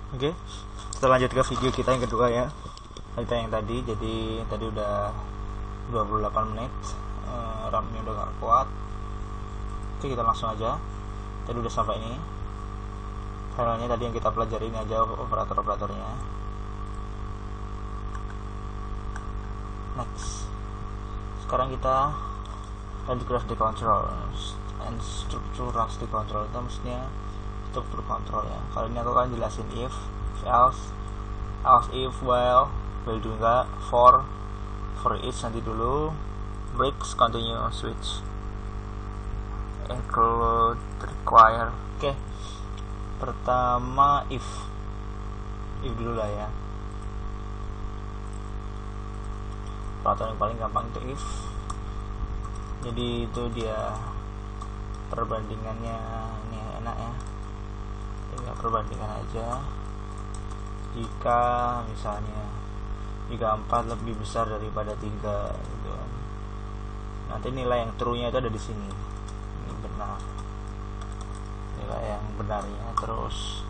Oke, kita lanjut ke video kita yang kedua ya. Kita yang tadi, jadi tadi udah 28 menit, RAM-nya udah gak kuat. Oke, kita langsung aja. Tadi udah sampai ini. Filenya tadi yang kita pelajari ini aja, operator-operatornya. Next. Sekarang kita lanjut ke control and structure the control. Itu maksudnya struktur kontrol ya. Kali ini aku akan jelasin if else if, while do enggak, for each nanti dulu, breaks, continue, switch, include, require. Oke, pertama if dulu lah ya. Peraturan yang paling gampang itu if. Jadi itu dia perbandingannya, ini enak ya, tinggal perbandingan aja. Jika misalnya 4 lebih besar daripada 3 gitu, nanti nilai yang true nya itu ada di sini, ini benar, nilai yang benarnya. Terus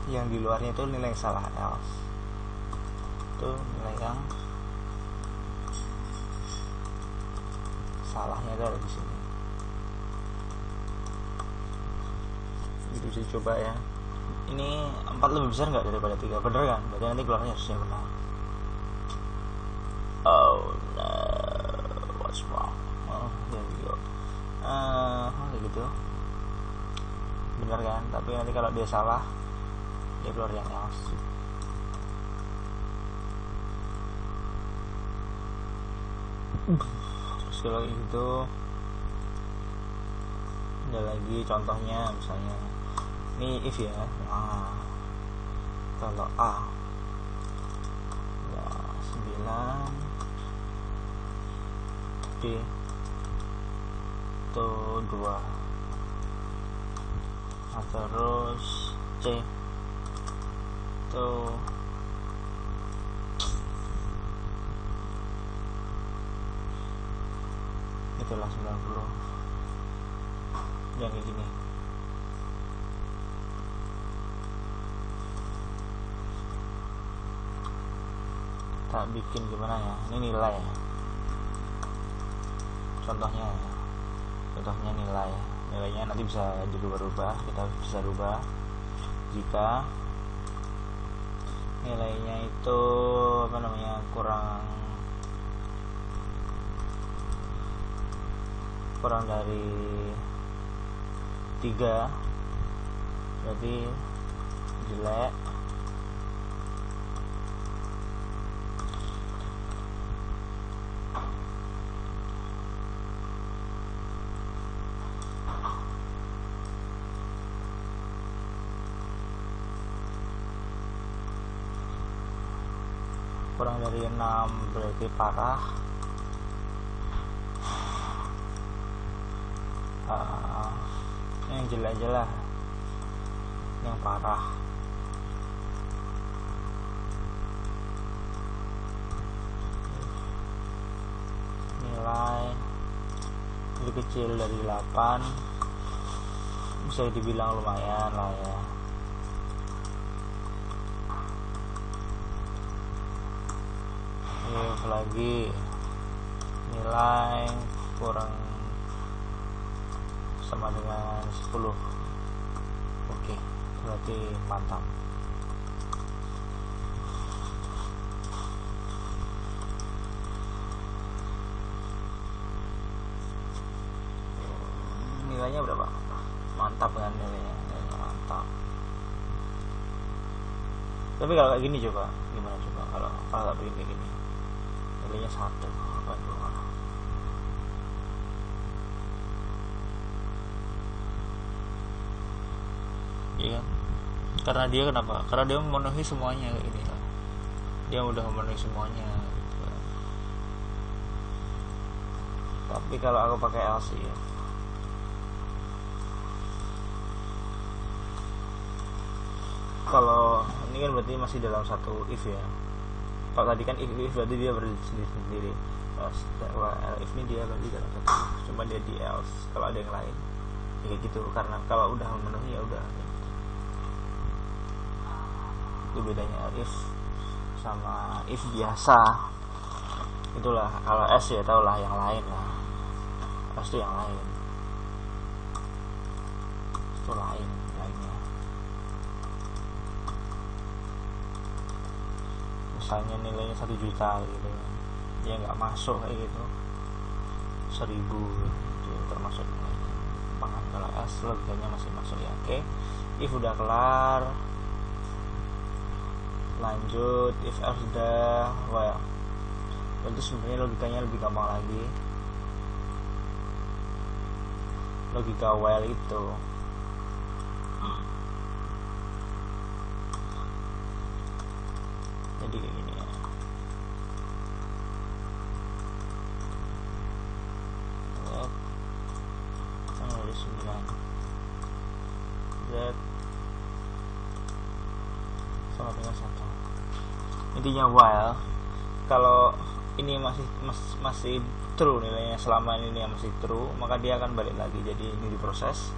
yang di luarnya itu nilai yang salah, else itu nilai yang salahnya itu ada di sini. Itu sih, coba ya. Ini 4 lebih besar nggak daripada 3? Bener kan? Berarti nanti keluarnya harusnya benar. Oh no, what's wrong? Oh, there we go. Kayak gitu. Bener kan? Tapi nanti kalau dia salah, dia keluar yang else. Terus kalau gitu, ada lagi contohnya, misalnya ini if ya. Kalau A ya 9, B itu 2, nah, terus C itu itulah 90, yang kayak gini. Kita bikin gimana ya, ini nilai ya, contohnya nilainya nanti bisa dirubah-rubah, kita bisa rubah. Jika nilainya itu kurang dari 3, berarti jelek. Kurang dari 6 berarti parah. Yang jelek aja lah, yang parah. Nilai lebih kecil dari 8, bisa dibilang lumayan lah ya. If lagi nilai kurang sama dengan 10. Oke, berarti mantap. Nilainya berapa? Mantap kan nilainya mantap. Tapi kalau kayak gini coba, gimana coba kalau tak bikin kayak gini, nilainya 1, apa itu? Iya, karena dia kenapa? Karena dia memenuhi semuanya kayak gini kan. Dia udah memenuhi semuanya gitu kan. Tapi kalau aku pakai else ya, kalau ini kan berarti masih dalam satu if ya. Kalau tadi kan if berarti dia berdiri sendiri. If ini dia berarti dalam satu if, cuma dia di else kalau ada yang lain ya kayak gitu. Karena kalau udah memenuhi ya udah. Itu bedanya if sama if biasa. Itulah kalau S ya tau lah, yang lain lah. S itu yang lain, itu lainnya. Misalnya nilainya 1 juta gitu, dia nggak masuk kayak gitu, 1000 itu termasuk pangan. Kalau S logikanya masih masuk ya. Oke, if udah kelar, lanjut if else udah while. Itu sebenarnya logikanya lebih gampang lagi. Logika while itu jadi kayak gini ya. Dari 9 Z sama dengan 1. Intinya while, kalau ini masih true nilainya, selama ini yang masih true, maka dia akan balik lagi. Jadi ini diproses,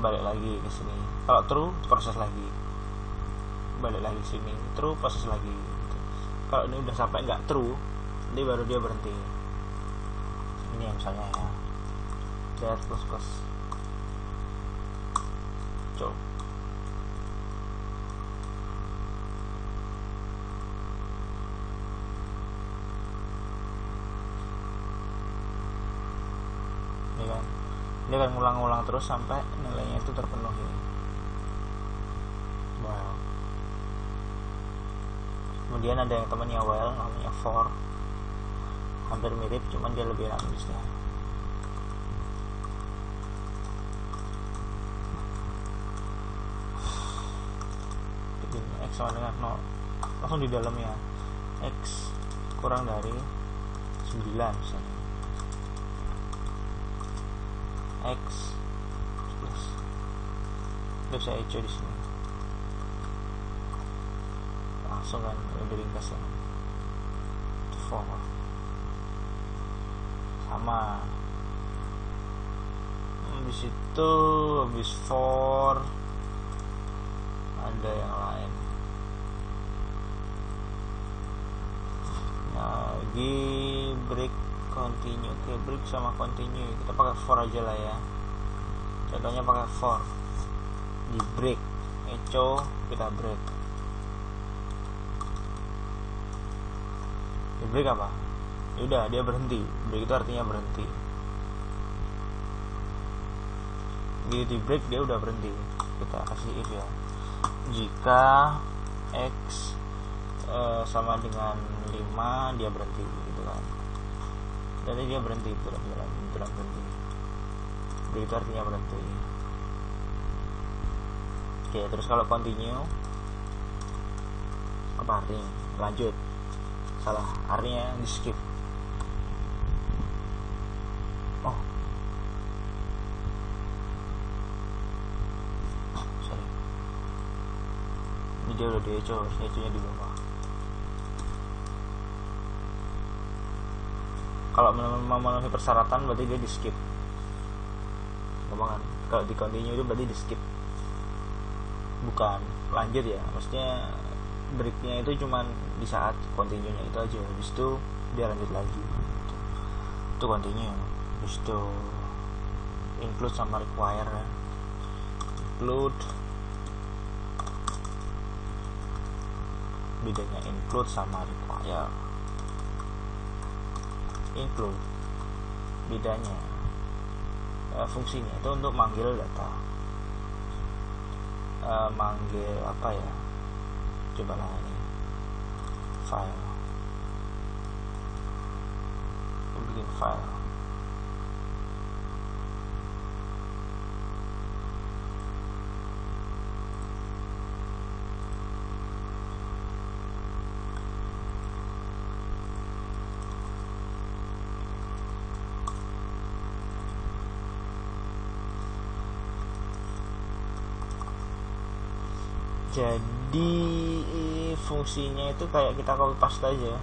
balik lagi ke sini. Kalau true, proses lagi, balik lagi ke sini. True, proses lagi gitu. Kalau ini udah sampai nggak true, nanti baru dia berhenti. Ini misalnya ya, that plus coba. Dia akan ngulang-ngulang terus sampai nilainya itu terpenuhi. Wow. Kemudian ada yang temannya while, namanya for. Hampir mirip, cuman dia lebih enak tulisnya. X sama dengan 0, langsung di dalamnya X kurang dari 9 misalnya. X plus, udah bisa echo di sini, langsung kan lebih ringkas ya. For sama, habis itu habis for ada yang lain lagi, break, continue. Oke, break sama continue kita pakai for aja lah ya. Contohnya pakai for di break, echo kita break. Di break apa? Yaudah, dia berhenti. Break itu artinya berhenti. Di break dia udah berhenti. Kita kasih if ya. Jika X sama dengan 5, dia berhenti gitu kan. Jadi dia berhenti, betul berhenti. Break itu artinya berhenti. Oke, terus kalau continue apa artinya? Lanjut. Salah, artinya di skip. Oh, sorry, ini dia udah di echo, echo-nya di bawah. Kalau memenuhi persyaratan berarti dia di skip. Ngomong kan? Kalau di continue itu berarti di skip, bukan lanjut ya. Maksudnya breaknya itu cuman di saat continue-nya itu aja, habis itu dia lanjut lagi. Itu continue. Habis itu include sama require. Include, bedanya include sama require. Include bedanya fungsinya itu untuk manggil data, manggil apa ya, coba lah ini file, bikin file. Jadi fungsinya itu kayak kita copy paste aja.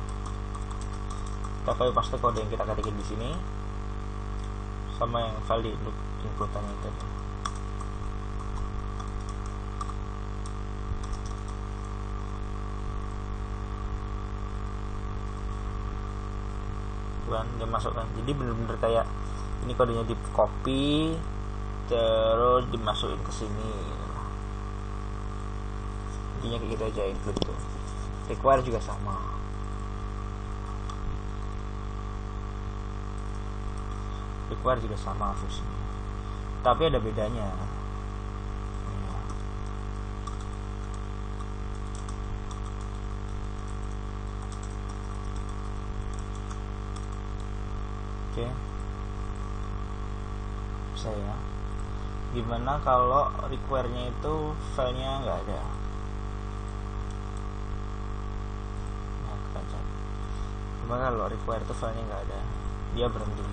Kita copy paste kode yang kita ketikin di sini sama yang file di include-nya itu. kan, dia masukkan. Jadi bener-bener kayak ini kodenya di copy terus dimasukin ke sini gitu. Intinya kayak gitu aja include tuh. Require juga sama. Require juga sama fungsinya, tapi ada bedanya. Oke, saya gimana kalau require-nya itu filenya nggak ada? Nah, gimana kalau require itu filenya nggak ada, dia berhenti,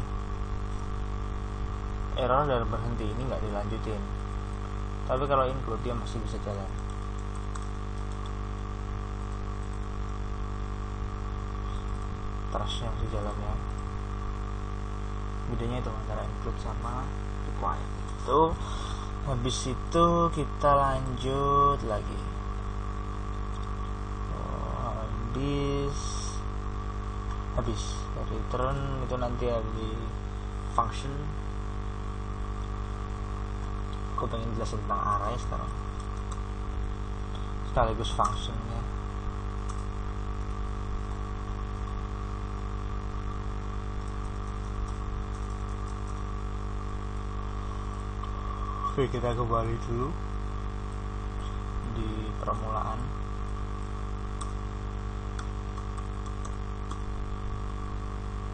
error dan berhenti, ini nggak dilanjutin. Tapi kalau include dia masih bisa jalan. Trustnya masih jalan ya. Bedanya itu antara include sama require itu. Habis itu kita lanjut lagi. Habis return itu nanti ada di function. Aku pengen jelasin tentang array sekarang sekaligus functionnya. Oke, kita kembali dulu di permulaan.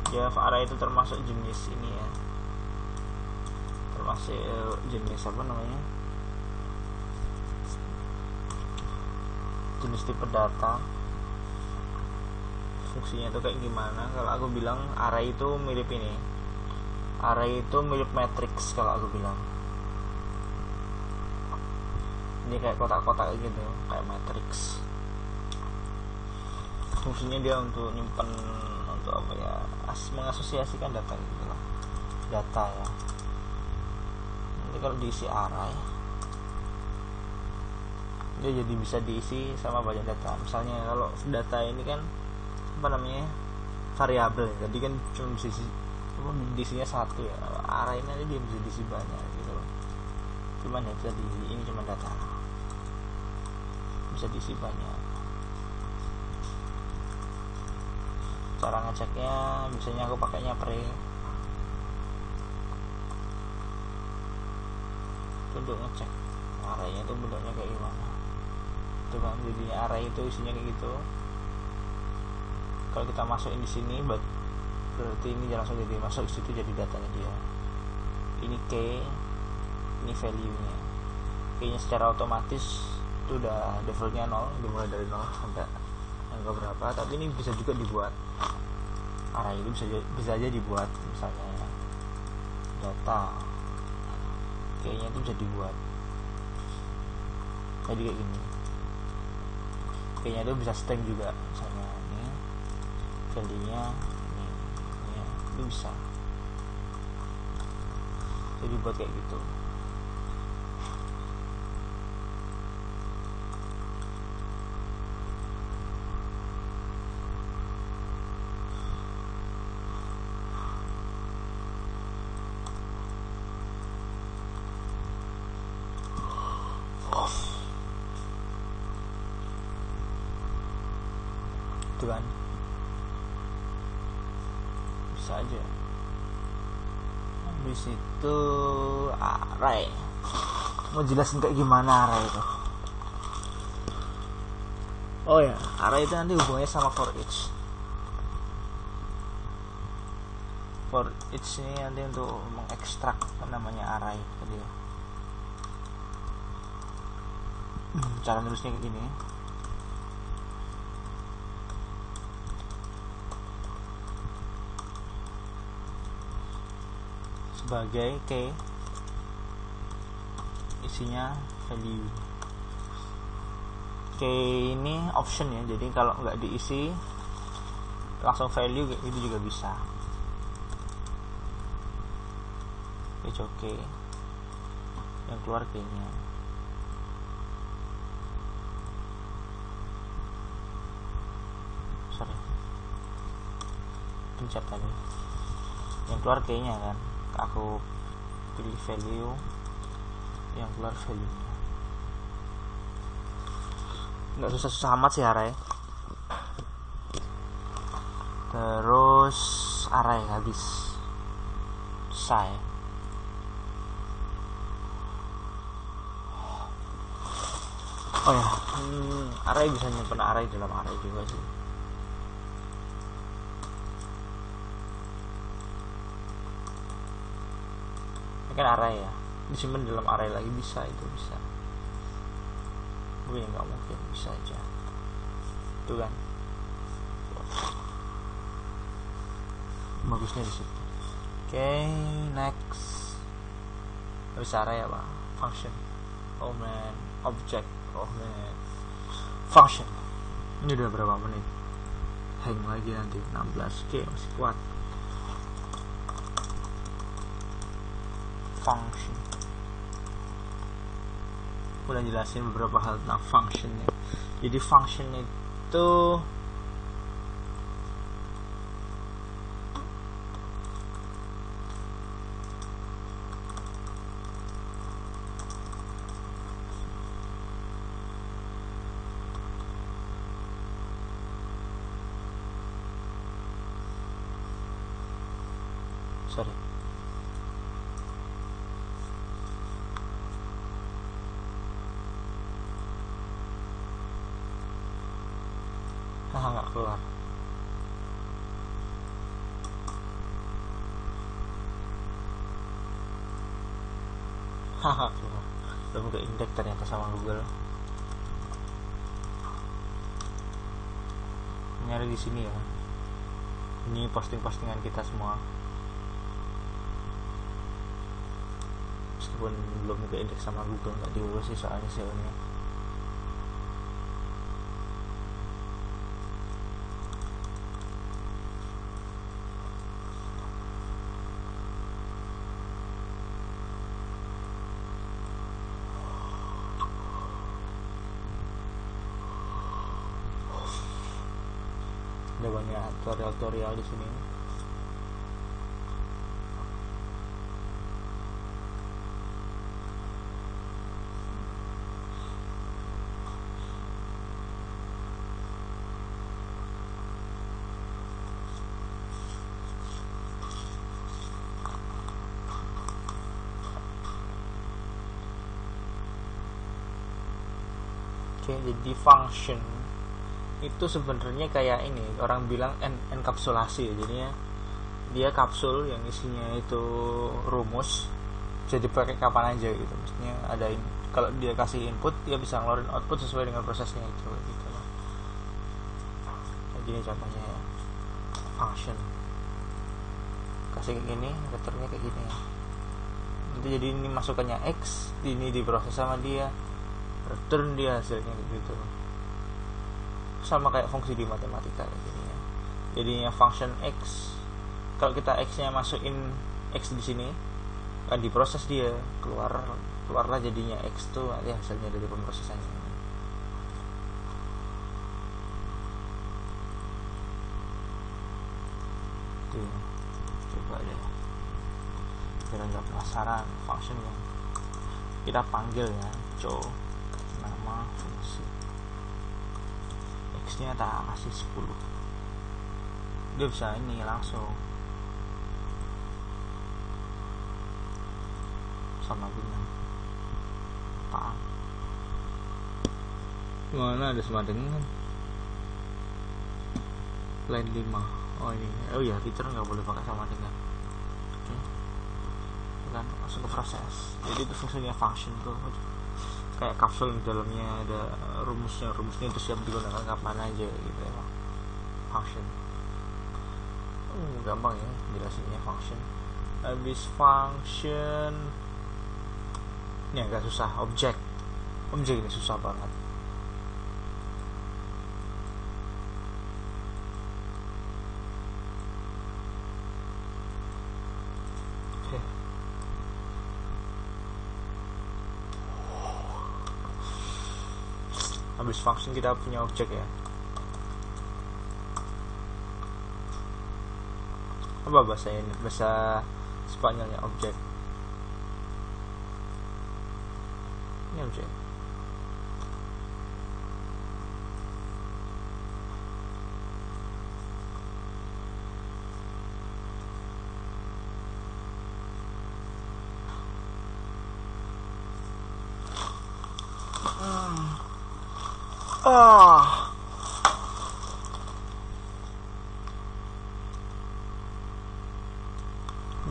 Ya, array itu termasuk jenis ini ya, termasuk jenis apa namanya, jenis tipe data. Fungsinya itu kayak gimana? Kalau aku bilang array itu mirip ini, array itu mirip matrix. Kalau aku bilang ini kayak kotak-kotak gitu, kayak matrix. Fungsinya dia untuk nyimpen, untuk apa ya, mengasosiasikan data gitu loh, data ya. Nanti kalau diisi array, dia jadi bisa diisi sama banyak data. Misalnya kalau data ini kan apa namanya, variabel, jadi kan cuma bisa diisinya satu ya. Array ini dia bisa diisi banyak gitu loh. Cuman ya bisa diisi, ini cuma data, bisa diisi banyak. Cara ngeceknya biasanya aku pakainya pre. Untuk ngecek arraynya itu bentuknya kayak gimana. Itu kan jadi array itu isinya kayak gitu. Kalau kita masukin di sini berarti ini langsung jadi masuk ke situ, jadi datanya dia. Ini key, ini value-nya. Key-nya secara otomatis itu udah defaultnya 0, dimulai dari 0 sampai angka berapa. Tapi ini bisa juga dibuat, array itu bisa aja dibuat, misalnya data kayaknya itu bisa dibuat jadi kayak gini. Kayaknya itu bisa string juga, misalnya ini value-nya ini bisa jadi buat kayak gitu. Itu kan bisa aja. Habis itu array, mau jelasin kayak gimana array itu. Oh ya, array itu nanti hubungannya sama for each. For each ini nanti untuk mengekstrak namanya array tadi. Cara nulisnya kayak gini. Sebagai key, isinya value. Key ini option ya, jadi kalau nggak diisi langsung value itu juga bisa. Oke, yang keluar key-nya. pencet tadi yang keluar kayaknya kan, aku pilih value yang keluar value nya. Nggak susah-susah amat sih array. Terus array habis selesai. Oh ya, array bisa nyimpen array dalam array juga sih. Ini kan array ya, disimpan dalam array lagi bisa, itu bisa. Gue nggak mungkin, bisa aja. Itu kan bagusnya di situ. Oke, next. Habis array apa? Function. Oh man, object. Oh man, function. Ini udah berapa menit? Hang lagi nanti 16. Oke, masih kuat. Function. Udah jelasin beberapa hal tentang functionnya. Jadi function itu sorry. Nggak keluar. Haha, keluar. Udah buka indeks ternyata sama Google. Nyari di sini ya. Ini posting-postingan kita semua. Meskipun belum buka indeks sama Google, nggak diurus sih soalnya SEO-nya. Ada banyak tutorial di sini. Oke, jadi function itu sebenarnya kayak ini, orang bilang enkapsulasi. Jadinya dia kapsul yang isinya itu rumus, bisa dipakai kapan aja gitu. Maksudnya ada kalau dia kasih input, dia bisa ngeluarin output sesuai dengan prosesnya itu gitu loh. Jadi contohnya ya, function kasih ini, vektornya kayak gini ya. Nanti jadi ini masukannya x, ini diproses sama dia, return dia hasilnya gitu. Sama kayak fungsi di matematika jadinya. Jadinya function x, kalau kita x-nya masukin x di sini, kan diproses dia, keluarlah jadinya x tuh nanti hasilnya dari pemrosesannya. Tuh, coba deh, biar nggak penasaran function yang kita panggil ya, nama fungsi. X-nya tak kasih 10, dia bisa ini langsung sama bintang tak. Mana ada sama dengan line 5. Oh ini, oh ya, Twitter nggak boleh pakai sama dengan. Oke, kan langsung ke proses. Jadi itu fungsinya function tuh, kayak kapsul di dalamnya ada rumusnya itu siap digunakan kapan aja gitu ya. Function gampang ya jelasinnya function. Habis function ini agak susah. Objek ini susah banget. Habis function kita punya objek ya. apa bahasa ini, bahasa Spanyolnya objek. Ini objek.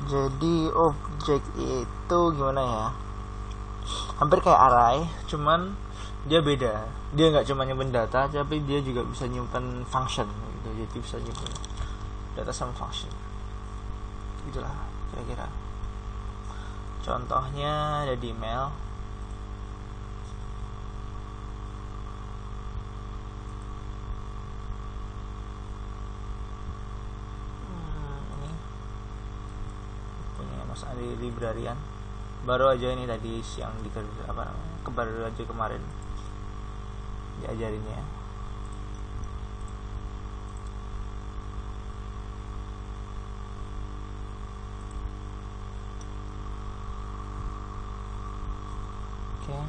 Jadi objek itu gimana ya? Hampir kayak array, cuman dia beda. Dia nggak cuma nyimpen data, tapi dia juga bisa nyimpen function gitu. Jadi bisa nyimpen data sama function. Itulah kira-kira. Contohnya ada di email. Di librarian baru aja ini tadi siang baru aja kemarin diajarinnya. Oke.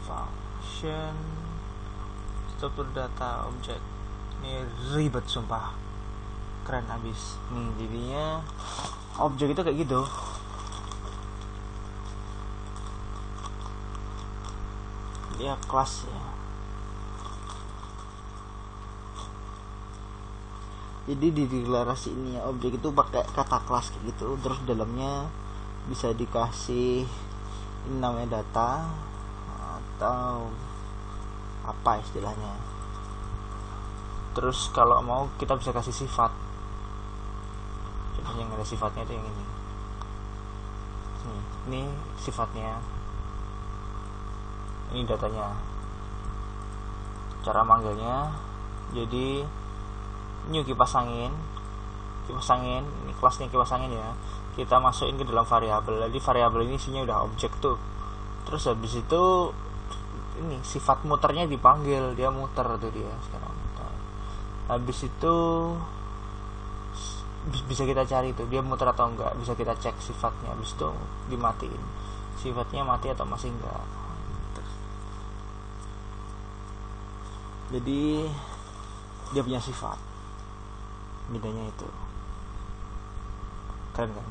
Function struktur data objek ini ribet sumpah, keren abis nih. Jadinya objek itu kayak gitu. Dia kelas ya. Jadi di deklarasi ini ya, objek itu pakai kata kelas kayak gitu. Terus dalamnya bisa dikasih ini namanya data atau apa istilahnya. Terus kalau mau kita bisa kasih sifat. Yang ada sifatnya itu yang ini. Ini sifatnya. Ini datanya. Cara manggilnya. Jadi new kipas angin. Kipas angin, ini kelasnya kipas angin ya. Kita masukin ke dalam variabel. Jadi variabel ini isinya udah objek tuh. Terus habis itu ini sifat muternya dipanggil, dia muter tuh dia sekarang muter. Habis itu bisa kita cari tuh dia muter atau enggak, bisa kita cek sifatnya. Habis itu dimatiin, sifatnya mati atau masih enggak. Jadi dia punya sifat, bedanya itu. Keren kan?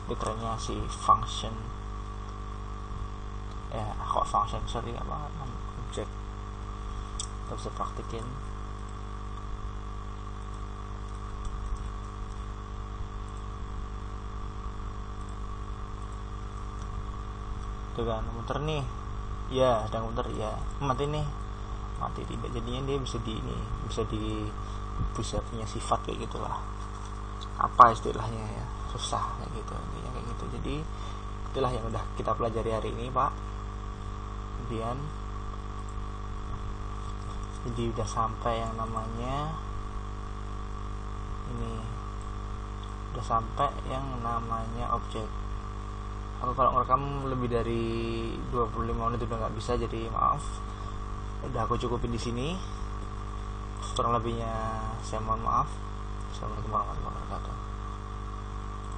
Itu kerennya si function kok function, sorry apa objek. Kita bisa praktikin. Tuh kan muter nih ya, sedang muter ya, mati nih, mati tidak. Jadinya dia bisa bisa punya sifat kayak gitulah. Apa istilahnya ya, susah kayak gitu intinya kayak gitu. Jadi itulah yang udah kita pelajari hari ini Pak. Kemudian jadi udah sampai yang namanya ini, udah sampai yang namanya objek. Aku kalau ngerekam lebih dari 25 menit udah nggak bisa, jadi maaf. Udah aku cukupin di sini. Kurang lebihnya saya mohon maaf. Assalamualaikum warahmatullahi wabarakatuh.